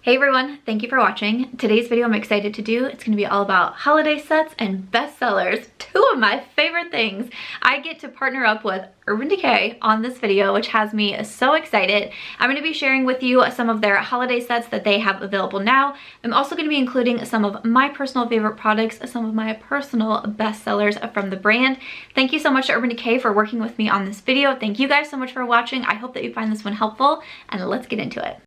Hey everyone, thank you for watching. Today's video I'm excited to do, it's gonna be all about holiday sets and bestsellers, two of my favorite things. I get to partner up with Urban Decay on this video, which has me so excited. I'm gonna be sharing with you some of their holiday sets that they have available now. I'm also gonna be including some of my personal favorite products, some of my personal bestsellers from the brand. Thank you so much to Urban Decay for working with me on this video. Thank you guys so much for watching. I hope that you find this one helpful, and let's get into it.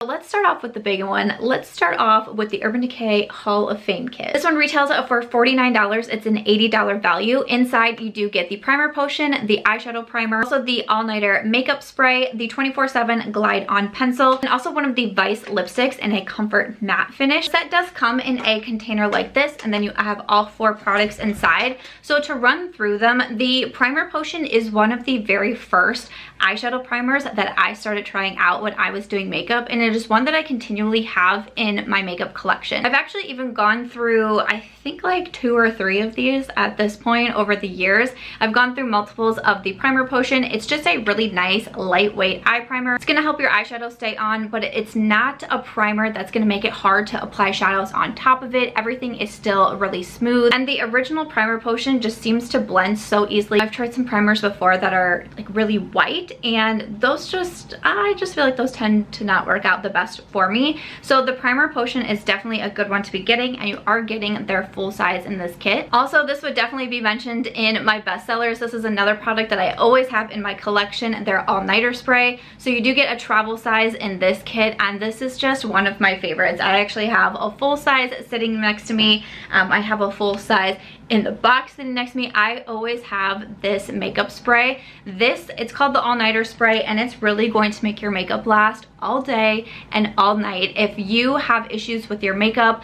Let's start off with the big one. Let's start off with the Urban Decay Hall of Fame kit. This one retails for $49. It's an $80 value. Inside you do get the primer potion, the eyeshadow primer, also the all-nighter makeup spray, the 24/7 glide on pencil, and also one of the Vice lipsticks in a comfort matte finish. The set does come in a container like this, and then you have all 4 products inside. So to run through them, the primer potion is one of the very first eyeshadow primers that I started trying out when I was doing makeup, and it is one that I continually have in my makeup collection. I've actually even gone through, I think like 2 or 3 of these at this point over the years. I've gone through multiples of the primer potion. It's just a really nice lightweight eye primer. It's gonna help your eyeshadow stay on, but it's not a primer that's gonna make it hard to apply shadows on top of it. Everything is still really smooth, and the original primer potion just seems to blend so easily. I've tried some primers before that are like really white, and those I just feel like those tend to not work out the best for me. So the primer potion is definitely a good one to be getting, and you are getting their full size in this kit. Also, this would definitely be mentioned in my bestsellers. This is another product that I always have in my collection, their all-nighter spray. So you do get a travel size in this kit, and this is just one of my favorites. I actually have a full size sitting next to me. I have a full size in the box sitting next to me. I always have this makeup spray. It's called the all-nighter spray, and it's really going to make your makeup last all day and all night. If you have issues with your makeup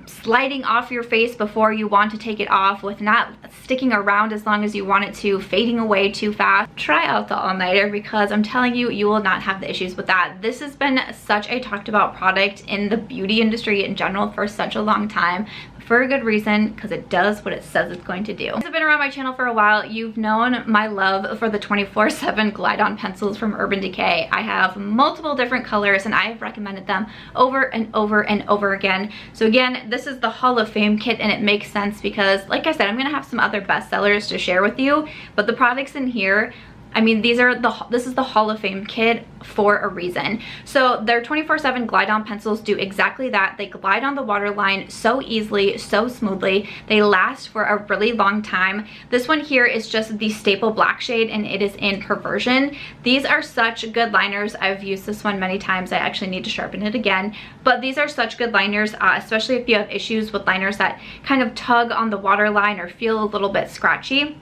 sliding off your face before you want to take it off, with not sticking around as long as you want it to, fading away too fast, try out the all-nighter, because I'm telling you, you will not have the issues with that. This has been such a talked about product in the beauty industry in general for such a long time, for a good reason, because it does what it says it's going to do. If you've been around my channel for a while, you've known my love for the 24/7 glide on pencils from Urban Decay. I have multiple different colors, and I have recommended them over and over and over again. So again, this is the Hall of Fame kit, and it makes sense because, like I said, I'm gonna have some other bestsellers to share with you, but the products in here, I mean, this is the Hall of Fame kit for a reason. So their 24/7 glide on pencils do exactly that. They glide on the waterline so easily, so smoothly. They last for a really long time. This one here is just the staple black shade, and it is in Perversion. These are such good liners. I've used this one many times. I actually need to sharpen it again, but these are such good liners, especially if you have issues with liners that kind of tug on the waterline or feel a little bit scratchy.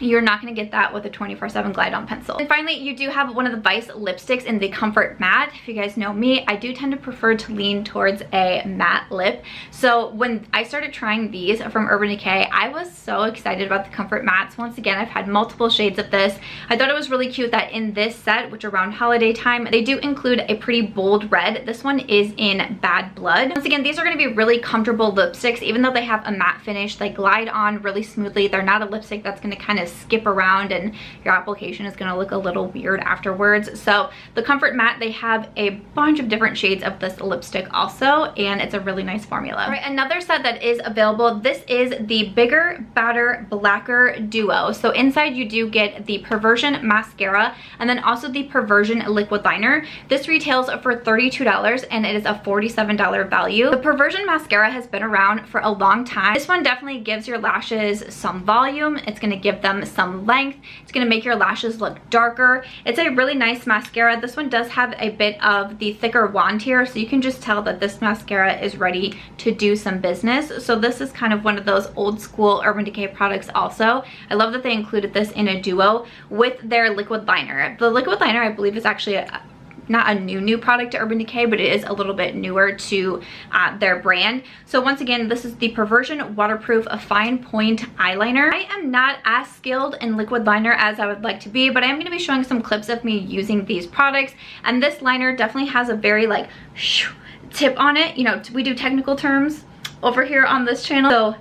You're not going to get that with a 24/7 glide on pencil. And finally, you do have one of the Vice lipsticks in the Comfort Matte. If you guys know me, I do tend to prefer to lean towards a matte lip. So when I started trying these from Urban Decay, I was so excited about the Comfort Mattes. Once again, I've had multiple shades of this. I thought it was really cute that in this set, which around holiday time, they do include a pretty bold red. This one is in Bad Blood. Once again, these are going to be really comfortable lipsticks. Even though they have a matte finish, they glide on really smoothly. They're not a lipstick that's going to kind of skip around and your application is going to look a little weird afterwards. So the Comfort Matte, they have a bunch of different shades of this lipstick also, and it's a really nice formula. All right, another set that is available, this is the Bigger, Badder, Blacker Duo. So inside you do get the Perversion mascara, and then also the Perversion liquid liner. This retails for $32, and it is a $47 value. The Perversion mascara has been around for a long time. This one definitely gives your lashes some volume. It's going to give them some length. It's going to make your lashes look darker. It's a really nice mascara. This one does have a bit of the thicker wand here, so you can just tell that this mascara is ready to do some business. So this is kind of one of those old school Urban Decay products also. I love that they included this in a duo with their liquid liner. The liquid liner, I believe, is actually not a new product to Urban Decay, but it is a little bit newer to their brand. So once again, this is the Perversion Waterproof Fine Point Eyeliner. I am not as skilled in liquid liner as I would like to be, but I am going to be showing some clips of me using these products, and this liner definitely has a very like tip on it. You know, we do technical terms over here on this channel, so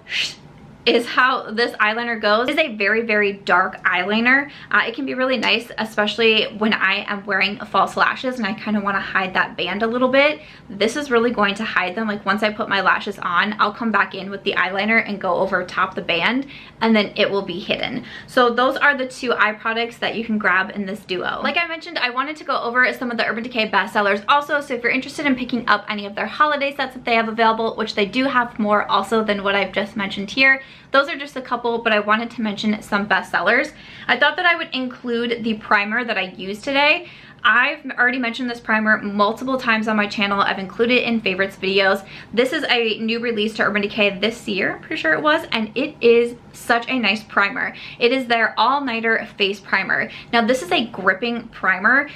is how this eyeliner goes. It is a very, very dark eyeliner. It can be really nice, especially when I am wearing false lashes and I kind of want to hide that band a little bit. This is really going to hide them. Like once I put my lashes on, I'll come back in with the eyeliner and go over top the band, and then it will be hidden. So those are the two eye products that you can grab in this duo. Like I mentioned, I wanted to go over some of the Urban Decay bestsellers also, so if you're interested in picking up any of their holiday sets that they have available, which they do have more also than what I've just mentioned here, those are just a couple, but I wanted to mention some bestsellers. I thought that I would include the primer that I used today. I've already mentioned this primer multiple times on my channel. I've included it in favorites videos. This is a new release to Urban Decay this year, I'm pretty sure it was, and it is such a nice primer. It is their all-nighter face primer. Now this is a gripping primer.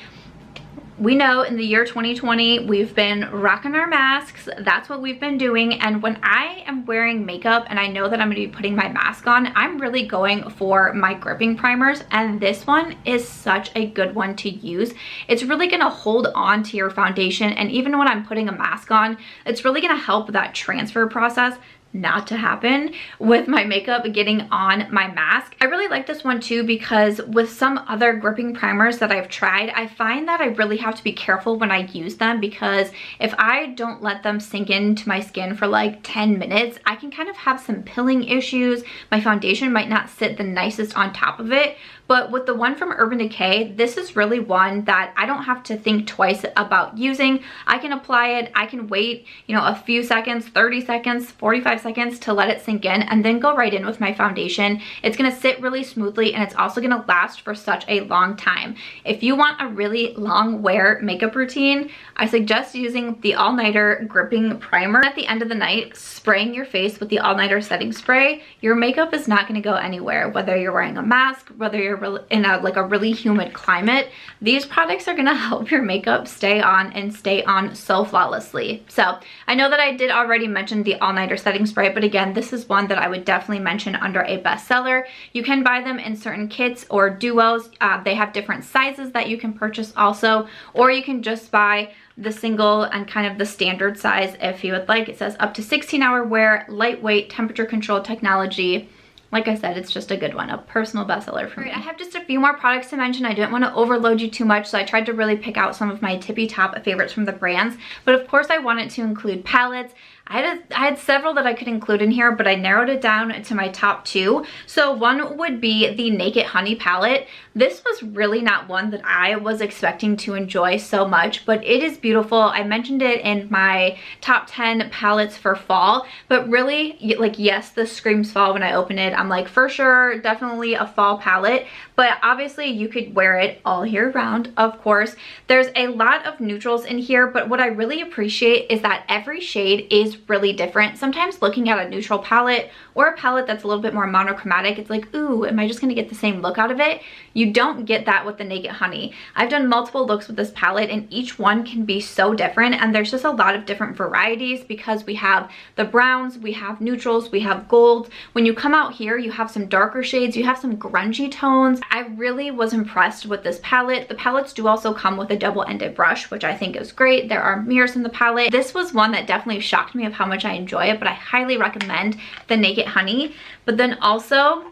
We know in the year 2020, we've been rocking our masks. That's what we've been doing. And when I am wearing makeup and I know that I'm going to be putting my mask on, I'm really going for my gripping primers. And this one is such a good one to use. It's really going to hold on to your foundation. And even when I'm putting a mask on, it's really going to help that transfer process not to happen with my makeup getting on my mask. I really like this one too because with some other gripping primers that I've tried, I find that I really have to be careful when I use them, because if I don't let them sink into my skin for like 10 minutes, I can kind of have some pilling issues. My foundation might not sit the nicest on top of it. But with the one from Urban Decay, this is really one that I don't have to think twice about using. I can apply it, I can wait, you know, a few seconds, 30 seconds, 45 seconds to let it sink in, and then go right in with my foundation. It's gonna sit really smoothly, and it's also gonna last for such a long time. If you want a really long wear makeup routine, I suggest using the all-nighter gripping primer. At the end of the night, spraying your face with the all-nighter setting spray, your makeup is not gonna go anywhere, whether you're wearing a mask, whether you're in a really humid climate. These products are gonna help your makeup stay on so flawlessly. So I know that I did already mention the all-nighter setting spray, but again, this is one that I would definitely mention under a bestseller. You can buy them in certain kits or duos. They have different sizes that you can purchase also, or you can just buy the single and kind of the standard size if you would like. It says up to 16-hour wear, lightweight, temperature controlled technology. Like I said, it's just a good one, a personal bestseller for me. I have just a few more products to mention. I didn't want to overload you too much, so I tried to really pick out some of my tippy top favorites from the brands. But of course, I wanted to include palettes. I had several that I could include in here, but I narrowed it down to my top two. So one would be the Naked Honey palette. This was really not one that I was expecting to enjoy so much, but it is beautiful. I mentioned it in my top 10 palettes for fall, but really, like, yes, this screams fall when I open it. I'm like, for sure, definitely a fall palette, but obviously you could wear it all year round, of course. There's a lot of neutrals in here, but what I really appreciate is that every shade is really different. Sometimes looking at a neutral palette or a palette that's a little bit more monochromatic, it's like, ooh, am I just gonna get the same look out of it? You don't get that with the Naked Honey. I've done multiple looks with this palette and each one can be so different, and there's just a lot of different varieties because we have the browns, we have neutrals, we have gold. When you come out here, you have some darker shades, you have some grungy tones. I really was impressed with this palette. The palettes do also come with a double-ended brush, which I think is great. There are mirrors in the palette. This was one that definitely shocked me of how much I enjoy it, but I highly recommend the Naked Honey. But then also,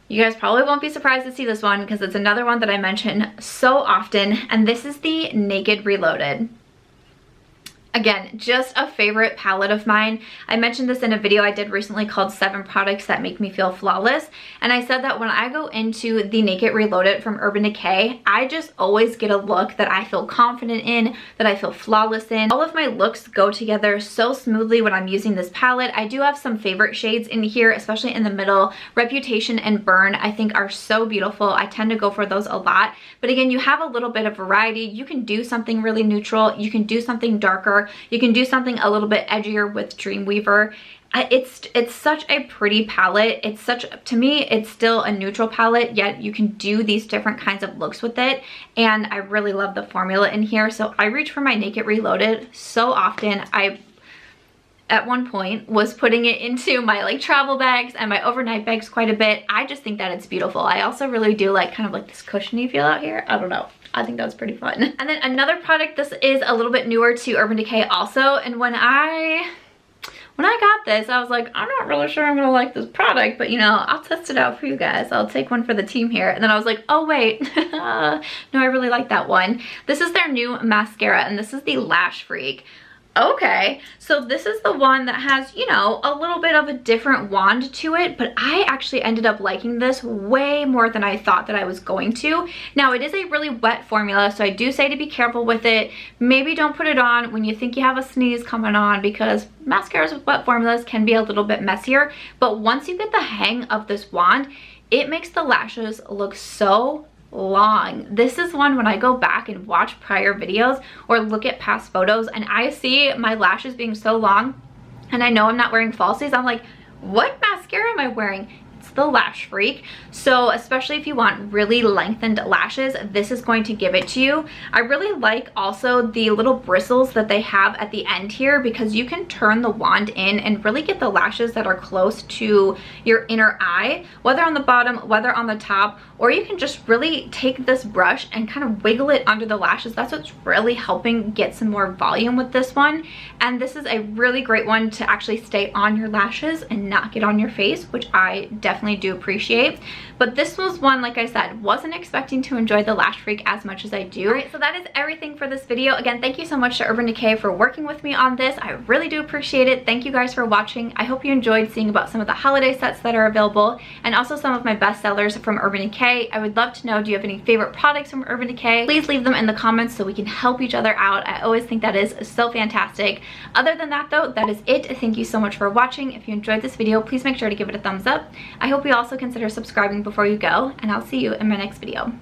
you guys probably won't be surprised to see this one because it's another one that I mention so often, and this is the Naked Reloaded. Again, just a favorite palette of mine. I mentioned this in a video I did recently called 7 Products That Make Me Feel Flawless. And I said that when I go into the Naked Reloaded from Urban Decay, I just always get a look that I feel confident in, that I feel flawless in. All of my looks go together so smoothly when I'm using this palette. I do have some favorite shades in here, especially in the middle. Reputation and Burn, I think, are so beautiful. I tend to go for those a lot. But again, you have a little bit of variety. You can do something really neutral. You can do something darker. You can do something a little bit edgier with Dreamweaver. It's such a pretty palette. It's such, to me, it's still a neutral palette, yet you can do these different kinds of looks with it. And I really love the formula in here. So I reach for my Naked Reloaded so often. I, at one point, was putting it into my like travel bags and my overnight bags quite a bit. I just think that it's beautiful. I also really do like kind of like this cushiony feel out here. I don't know. I think that's pretty fun. And then another product, this is a little bit newer to Urban Decay also, and when I when I got this, I was like, I'm not really sure I'm gonna like this product, but you know, I'll test it out for you guys. I'll take one for the team here. And then I was like, oh wait, no, I really like that one. This is their new mascara, and this is the Lash Freak. Okay, so this is the one that has, you know, a little bit of a different wand to it, but I actually ended up liking this way more than I thought that I was going to. Now, it is a really wet formula, so I do say to be careful with it. Maybe don't put it on when you think you have a sneeze coming on, because mascaras with wet formulas can be a little bit messier, but once you get the hang of this wand, it makes the lashes look so long. This is one when I go back and watch prior videos or look at past photos and I see my lashes being so long and I know I'm not wearing falsies, I'm like, what mascara am I wearing? It's the Lash Freak. So especially if you want really lengthened lashes, this is going to give it to you. I really like also the little bristles that they have at the end here, because you can turn the wand in and really get the lashes that are close to your inner eye, whether on the bottom, whether on the top, or you can just really take this brush and kind of wiggle it under the lashes. That's what's really helping get some more volume with this one. And this is a really great one to actually stay on your lashes and not get on your face, which I definitely do appreciate. But this was one, like I said, wasn't expecting to enjoy the Lash Freak as much as I do. Alright, so that is everything for this video. Again, thank you so much to Urban Decay for working with me on this. I really do appreciate it. Thank you guys for watching. I hope you enjoyed seeing about some of the holiday sets that are available and also some of my best sellers from Urban Decay. I would love to know, do you have any favorite products from Urban Decay? Please leave them in the comments so we can help each other out. I always think that is so fantastic. Other than that though, that is it. Thank you so much for watching. If you enjoyed this video, please make sure to give it a thumbs up. I hope you also consider subscribing before you go, and I'll see you in my next video.